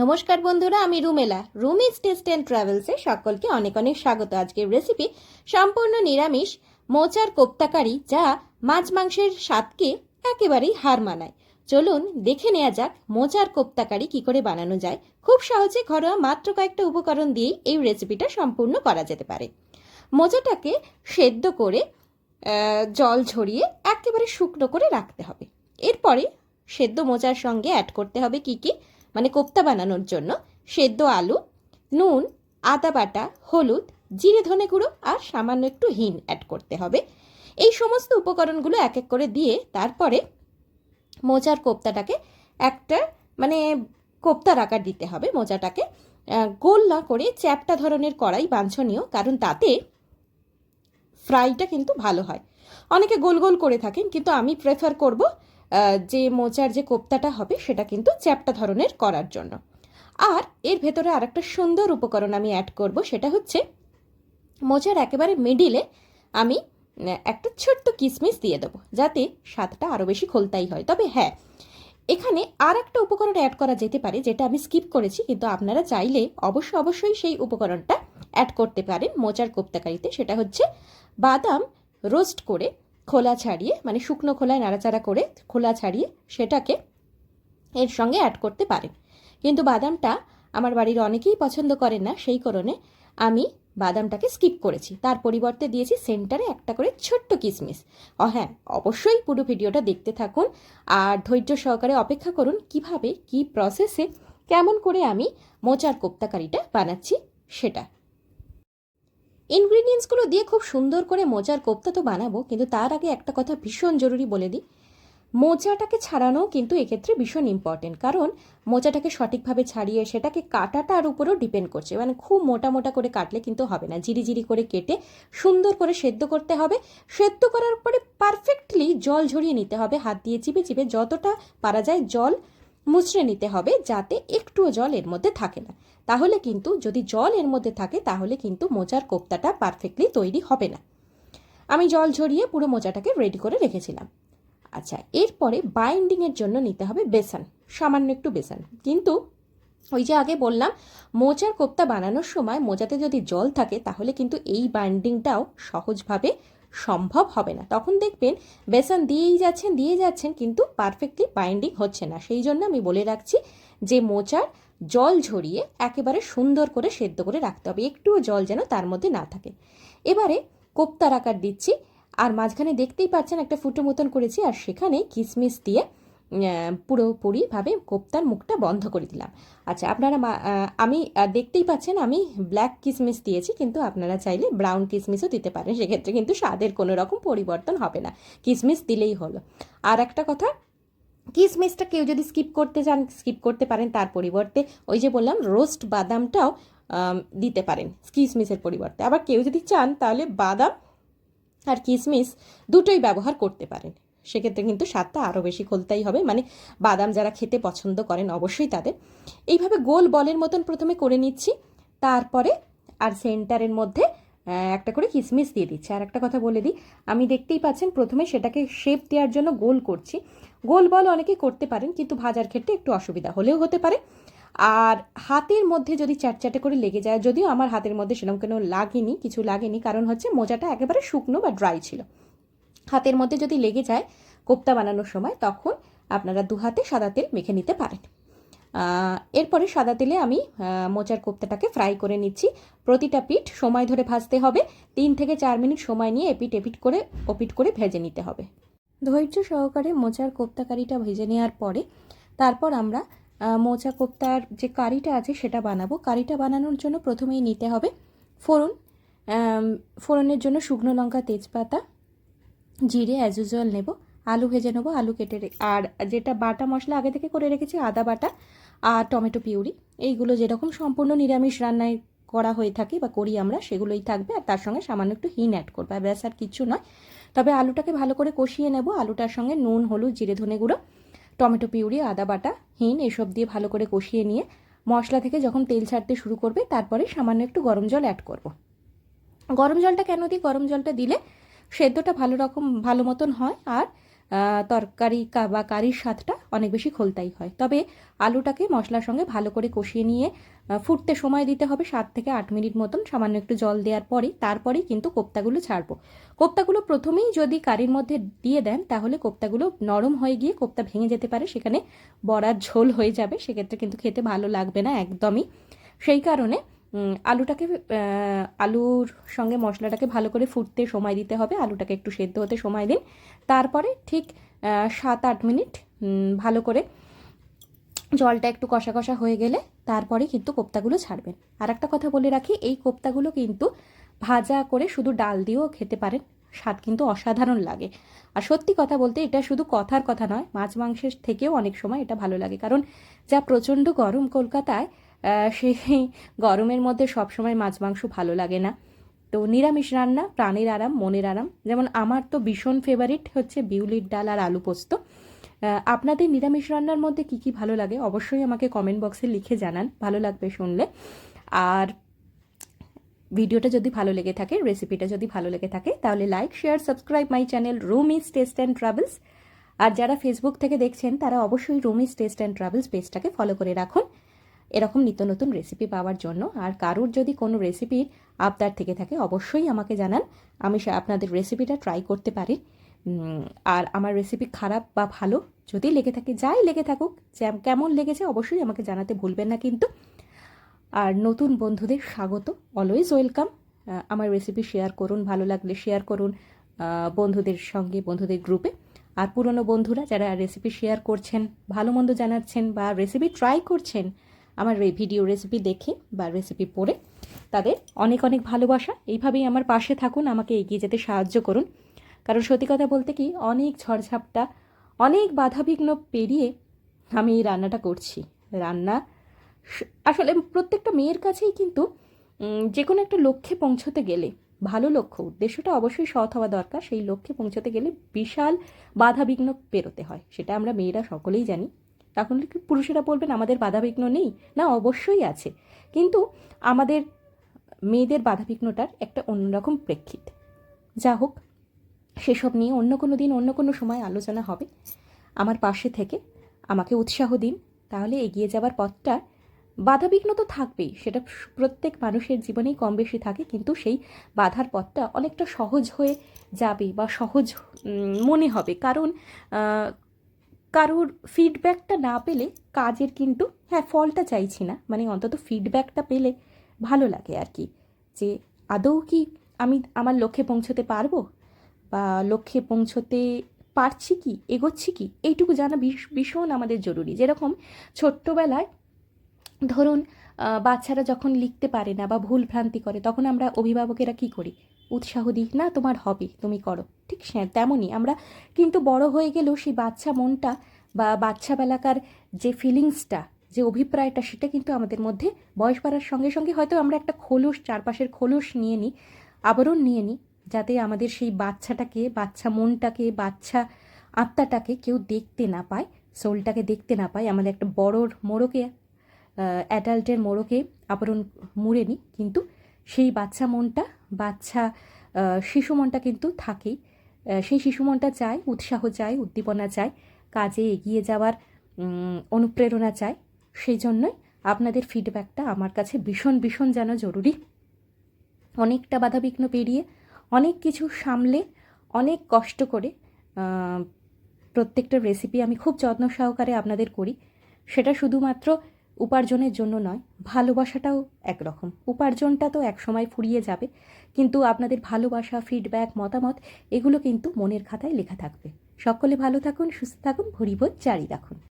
নমস্কার বন্ধুরা, আমি রুমেলা। রুমিজ টেস্ট অ্যান্ড ট্রাভেলসে সকলকে অনেক অনেক স্বাগত। আজকের রেসিপি সম্পূর্ণ নিরামিষ মোচার কোপ্তাকারি, যা মাছ মাংসের স্বাদকে একেবারেই হার মানায়। চলুন দেখে নেওয়া যাক মোচার কোপ্তাকারি কি করে বানানো যায়। খুব সহজে ঘরোয়া মাত্র কয়েকটা উপকরণ দিয়েই এই রেসিপিটা সম্পূর্ণ করা যেতে পারে। মোচাটাকে সেদ্ধ করে জল ঝরিয়ে একেবারে শুকনো করে রাখতে হবে। এরপরে সেদ্ধ মোচার সঙ্গে অ্যাড করতে হবে কি কি, মানে কোপ্তা বানানোর জন্য সেদ্ধ আলু, নুন, আদা বাটা, হলুদ, জিরে ধনে গুঁড়ো আর সামান্য একটু হিং অ্যাড করতে হবে। এই সমস্ত উপকরণগুলো এক এক করে দিয়ে তারপরে মোচার কোপ্তাটাকে একটা কোপ্তার আকার দিতে হবে। মোচাটাকে গোল না করে চ্যাপ্টা ধরনের করাই বাঞ্ছনীয়, কারণ তাতে ফ্রাইটা কিন্তু ভালো হয়। অনেকে গোল গোল করে থাকেন, কিন্তু আমি প্রেফার করব যে মোচার যে কোপ্তাটা হবে সেটা কিন্তু চ্যাপ্টা ধরনের করার জন্য। আর এর ভেতরে আরেকটা সুন্দর উপকরণ আমি অ্যাড করব, সেটা হচ্ছে মোচার একেবারে মিডিলে আমি একটা ছোট্ট কিশমিশ দিয়ে দেবো, যাতে স্বাদটা আরও বেশি খোলতাই হয়। তবে হ্যাঁ, এখানে আর একটা উপকরণ অ্যাড করা যেতে পারে, যেটা আমি স্কিপ করেছি, কিন্তু আপনারা চাইলে অবশ্যই সেই উপকরণটা অ্যাড করতে পারেন মোচার কোপ্তাকারিতে। সেটা হচ্ছে বাদাম রোস্ট করে খোলা ছাড়িয়ে, মানে শুকনো খোলায় নাড়াচাড়া করে খোলা ছাড়িয়ে সেটাকে এর সঙ্গে অ্যাড করতে পারেন। কিন্তু বাদামটা আমার বাড়ির অনেকেই পছন্দ করেন না, সেই কারণে আমি বাদামটাকে স্কিপ করেছি। তার পরিবর্তে দিয়েছি সেন্টারে একটা করে ছোট্ট কিশমিশ। হ্যাঁ, অবশ্যই পুরো ভিডিওটা দেখতে থাকুন আর ধৈর্য সহকারে অপেক্ষা করুন কিভাবে কি প্রসেসে কেমন করে আমি মোচার কোপ্তাকারিটা বানাচ্ছি সেটা। ইনগ্রিডিয়েন্টসগুলো দিয়ে খুব সুন্দর করে মোচার কোপ্তা তো বানাবো, কিন্তু তার আগে একটা কথা ভীষণ জরুরি বলে দিই। মোচাটাকে ছাড়ানোও কিন্তু এক্ষেত্রে ভীষণ ইম্পর্টেন্ট, কারণ মোচাটাকে সঠিকভাবে ছাড়িয়ে সেটাকে কাটাটার উপরেও ডিপেন্ড করছে। মানে খুব মোটা মোটা করে কাটলে কিন্তু হবে না, জিরি করে কেটে সুন্দর করে সেদ্ধ করতে হবে। সেদ্ধ করার পরে পারফেক্টলি জল ঝরিয়ে নিতে হবে, হাত দিয়ে চিপে চিপে যতটা পারা যায় জল মুছড়ে নিতে হবে, যাতে একটুও জল এর মধ্যে থাকে না। তাহলে কিন্তু যদি জল এর মধ্যে থাকে তাহলে কিন্তু মোচার কোপ্তাটা পারফেক্টলি তৈরি হবে না। আমি জল ঝরিয়ে পুরো মোচাটাকে রেডি করে রেখেছিলাম। আচ্ছা, এরপরে বাইন্ডিংয়ের জন্য নিতে হবে বেসন, সামান্য একটু বেসন। কিন্তু ওই যে আগে বললাম, মোচার কোপ্তা বানানোর সময় মোচাতে যদি জল থাকে তাহলে কিন্তু এই বাইন্ডিংটাও সহজভাবে সম্ভব হবে না। তখন দেখবেন বেসন দিয়ে যাচ্ছেন কিন্তু পারফেক্টলি বাইন্ডিং হচ্ছে না। সেই জন্য আমি বলে রাখছি যে মোচার জল ঝরিয়ে একেবারে সুন্দর করে সেদ্ধ করে রাখতে হবে, একটুও জল যেন তার মধ্যে না থাকে। এবারে কোপ্তার আকার দিচ্ছি, আর মাঝখানে দেখতেই পাচ্ছেন একটা ফুটো মতন করেছি, আর সেখানে কিশমিশ দিয়ে পুরোপুরিভাবে কোপ্তার মুখটা বন্ধ করে দিলাম। আচ্ছা, আপনারা আমি দেখতেই পাচ্ছেন আমি ব্ল্যাক কিশমিশ দিয়েছি, কিন্তু আপনারা চাইলে ব্রাউন কিশমিশও দিতে পারেন, সেক্ষেত্রে কিন্তু স্বাদের কোনো রকম পরিবর্তন হবে না, কিশমিশ দিলেই হলো। আর একটা কথা, কিশমিশটা কেউ যদি স্কিপ করতে চান স্কিপ করতে পারেন, তার পরিবর্তে ওই যে বললাম রোস্ট বাদামটাও দিতে পারেন কিশমিশের পরিবর্তে। আবার কেউ যদি চান তাহলে বাদাম আর কিশমিশ দুটোই ব্যবহার করতে পারেন, সেক্ষেত্রে কিন্তু স্বাদটা আরও বেশি খোলতাই হবে। মানে বাদাম যারা খেতে পছন্দ করেন অবশ্যই তাদের। এইভাবে গোল বলের মতন প্রথমে করে নিচ্ছি, তারপরে আর সেন্টারের মধ্যে একটা করে কিশমিশ দিয়ে দিচ্ছি। আর একটা কথা বলে দিই, আমি দেখতেই পাচ্ছেন প্রথমে সেটাকে শেপ দেওয়ার জন্য গোল করছি। গোল বল অনেকেই করতে পারেন, কিন্তু ভাজার ক্ষেত্রে একটু অসুবিধা হলেও হতে পারে। আর হাতের মধ্যে যদি চ্যাটচ্যাটে করে লেগে যায়, যদিও আমার হাতের মধ্যে সেরকম কোনো কিছু লাগেনি, কারণ হচ্ছে মোচাটা একেবারে শুকনো বা ড্রাই ছিল। হাতের মধ্যে যদি লেগে যায় কোপ্তা বানানোর সময়, তখন আপনারা দু হাতে সাদা তেল মেখে নিতে পারেন। এরপরে সাদা তেলে আমি মোচার কোপ্তাটাকে ফ্রাই করে নিচ্ছি। প্রতিটা পিঠ সময় ধরে ভাজতে হবে, 3 থেকে 4 মিনিট সময় নিয়ে ওপিট করে ভেজে নিতে হবে। ধৈর্য সহকারে মোচার কোপ্তাকারিটা ভেজে নেওয়ার পরে তারপর আমরা মোচা কোপ্তার যে কারিটা আছে সেটা বানাবো। কারিটা বানানোর জন্য প্রথমেই নিতে হবে ফোড়ন। ফোড়নের জন্য শুকনো লঙ্কা, তেজপাতা, জিরে অ্যাজ ইউজুয়াল নেব। আলু ভেজে নেবো, আলু কেটে আর যেটা বাটা মশলা আগে থেকে করে রেখেছি, আদা বাটা আর টমেটো পিউরি, এইগুলো যেরকম সম্পূর্ণ নিরামিষ রান্নায় করা হয়ে থাকে বা করি আমরা, সেগুলোই থাকবে। আর তার সঙ্গে সামান্য একটু হিং অ্যাড করবে, ব্যাস আর কিছু নয়। তবে আলুটাকে ভালো করে কষিয়ে নেব। আলুটার সঙ্গে নুন, হলুদ, জিরে ধনে গুঁড়ো, টমেটো পিউরি, আদা বাটা, হিং এসব দিয়ে ভালো করে কষিয়ে নিয়ে মশলা থেকে যখন তেল ছাড়তে শুরু করবে, তারপরে সামান্য একটু গরম জল অ্যাড করব। গরম জলটা কেন দিই? গরম জলটা দিলে সেদ্ধটা ভালো মতন হয়, আর তরকারি বা কারির স্বাদটা অনেক বেশি খোলতাই হয়। তবে আলুটাকে মশলার সঙ্গে ভালো করে কষিয়ে নিয়ে ফুটতে সময় দিতে হবে 7 থেকে 8 মিনিট মতন, সামান্য একটু জল দেওয়ার পরে তারপরেই কিন্তু কোপ্তাগুলো ছাড়বো। কোপ্তাগুলো প্রথমেই যদি কারির মধ্যে দিয়ে দেন তাহলে কোপ্তাগুলো নরম হয়ে গিয়ে কোপ্তা ভেঙে যেতে পারে, সেখানে বড়ার ঝোল হয়ে যাবে, সেক্ষেত্রে কিন্তু খেতে ভালো লাগবে না একদমই। সেই কারণে আলুটাকে আলুর সঙ্গে মশলাটাকে ভালো করে ফুটতে সময় দিতে হবে, আলুটাকে একটু সেদ্ধ হতে সময় দিন, তারপরে ঠিক 7-8 মিনিট ভালো করে জলটা একটু কষা কষা হয়ে গেলে তারপরে কিন্তু কোপ্তাগুলো ছাড়বেন। আর একটা কথা বলে রাখি, এই কোপ্তাগুলো কিন্তু ভাজা করে শুধু ডাল দিয়েও খেতে পারেন, স্বাদ কিন্তু অসাধারণ লাগে। আর সত্যি কথা বলতে এটা শুধু কথার কথা নয়, মাছ মাংসের থেকেও অনেক সময় এটা ভালো লাগে, কারণ যা প্রচণ্ড গরম কলকাতায়, সেই গরমের মধ্যে সবসময় মাছ মাংস ভালো লাগে না। তো নিরামিষ রান্না প্রাণের আরাম মনের আরাম। যেমন আমার তো ভীষণ ফেভারিট হচ্ছে বিউলির ডাল আর আলু পোস্ত। আপনাদের নিরামিষ রান্নার মধ্যে কি কি ভালো লাগে অবশ্যই আমাকে কমেন্ট বক্সে লিখে জানান, ভালো লাগবে শুনলে। আর ভিডিওটা যদি ভালো লেগে থাকে, রেসিপিটা যদি ভালো লেগে থাকে, তাহলে like share subscribe my channel Rumi's taste and travels. আর যারা ফেসবুক থেকে দেখছেন তারা অবশ্যই রুমিস টেস্ট অ্যান্ড ট্রাভেলস পেজটাকে ফলো করে রাখুন এরকম নিত্য নতুন রেসিপি পাওয়ার জন্য। আর কারুর যদি কোনো রেসিপির আবদার থেকে থাকে অবশ্যই আমাকে জানান, আমি আপনাদের রেসিপিটা ট্রাই করতে পারি। আর আমার রেসিপি খারাপ বা ভালো যদি লেগে থাকে, যাই লেগে থাকুক, কেমন লেগেছে অবশ্যই আমাকে জানাতে ভুলবেন না কিন্তু। আর নতুন বন্ধুদের স্বাগত, অলওয়েজ ওয়েলকাম। আমার রেসিপি শেয়ার করুন, ভালো লাগলে শেয়ার করুন বন্ধুদের সঙ্গে, বন্ধুদের গ্রুপে। আর পুরনো বন্ধুরা যারা রেসিপি শেয়ার করছেন, ভালো মন্দ জানাচ্ছেন বা রেসিপি ট্রাই করছেন আমার ভিডিও রেসিপি দেখে বা রেসিপি পড়ে, তাদের অনেক অনেক ভালোবাসা। এইভাবেই আমার পাশে থাকুন, আমাকে এগিয়ে যেতে সাহায্য করুন। কারণ সত্যি কথা বলতে কি, অনেক ঝড়ঝাপটা, অনেক বাধাবিঘ্ন পেরিয়ে আমি এই রান্নাটা করছি। রান্না আসলে প্রত্যেকটা মেয়ের কাছেই কিন্তু যে কোনো একটা লক্ষ্যে পৌঁছতে গেলে, ভালো লক্ষ্য, উদ্দেশ্যটা অবশ্যই সৎ হওয়া দরকার, সেই লক্ষ্যে পৌঁছতে গেলে বিশাল বাধাবিঘ্ন পেরোতে হয়, সেটা আমরা মেয়েরা সকলেই জানি। তখন কি পুরুষেরা বলবেন আমাদের বাধাবিঘ্ন নেই? না, অবশ্যই আছে, কিন্তু আমাদের মেয়েদের বাধাবিঘ্নটার একটা অন্যরকম প্রেক্ষিত। যা হোক, সেসব নিয়ে অন্য কোনো দিন অন্য কোনো সময় আলোচনা হবে। আমার পাশে থেকে আমাকে উৎসাহ দিন, তাহলে এগিয়ে যাবার পথটা, বাধাবিঘ্ন তো থাকবেই, সেটা প্রত্যেক মানুষের জীবনেই কম বেশি থাকে, কিন্তু সেই বাধার পথটা অনেকটা সহজ হয়ে যাবে বা সহজ মনে হবে। কারণ কারোর ফিডব্যাকটা না পেলে কাজের কিন্তু, হ্যাঁ ফলটা চাইছি না, মানে অন্তত ফিডব্যাকটা পেলে ভালো লাগে আর কি, যে আদৌ কি আমি আমার লক্ষ্যে পৌঁছতে পারবো বা লক্ষ্যে পৌঁছতে পারছি কি, এগোচ্ছি কি, এইটুকু জানা ভীষণ আমাদের জরুরি। যেরকম ছোট্টবেলায় ধরুন বাচ্চারা যখন লিখতে পারে না বা ভুল ভ্রান্তি করে, তখন আমরা অভিভাবকেরা কি করি? উৎসাহ দিই, না তোমার হবে, তুমি করো। ঠিক তেমনই আমরা কিন্তু বড় হয়ে গেলেও সেই বাচ্চা মনটা বা বাচ্চাবেলাকার যে ফিলিংসটা, যে অভিপ্রায়টা, সেটা কিন্তু আমাদের মধ্যে বয়স বাড়ার সঙ্গে সঙ্গে হয়তো আমরা একটা খোলস, চারপাশের খোলস নিয়ে নিই, আবরণ নিয়ে নিই, যাতে আমাদের সেই বাচ্চাটাকে, বাচ্চা মনটাকে, বাচ্চা আত্মাটাকে কেউ দেখতে না পায়, সোলটাকে দেখতে না পায়। আমাদের একটা বড় মোড়কে, অ্যাডাল্টের মোড়কে আবরণ মুড়ে নিই, কিন্তু সেই বাচ্চা মনটা, বাচ্চা শিশু মনটা কিন্তু থাকেই। সেই শিশু মনটা চায় উৎসাহ, চায় উদ্দীপনা, চায় কাজে এগিয়ে যাওয়ার অনুপ্রেরণা চায়। সেই জন্যই আপনাদের ফিডব্যাকটা আমার কাছে ভীষণ ভীষণ যেন জরুরি। অনেকটা বাধাবিঘ্ন পেরিয়ে, অনেক কিছু সামলে, অনেক কষ্ট করে প্রত্যেকটা রেসিপি আমি খুব যত্ন সহকারে আপনাদের করি। সেটা শুধুমাত্র উপার্জনের জন্য নয়, ভালোবাসাটাও একরকম। উপার্জনটা তো একসময় ফুরিয়ে যাবে, কিন্তু আপনাদের ভালোবাসা, ফিডব্যাক, মতামত, এগুলো কিন্তু মনের খাতায় লেখা থাকবে। সকলে ভালো থাকুন, সুস্থ থাকুন, ভরিভোজ জারি রাখুন।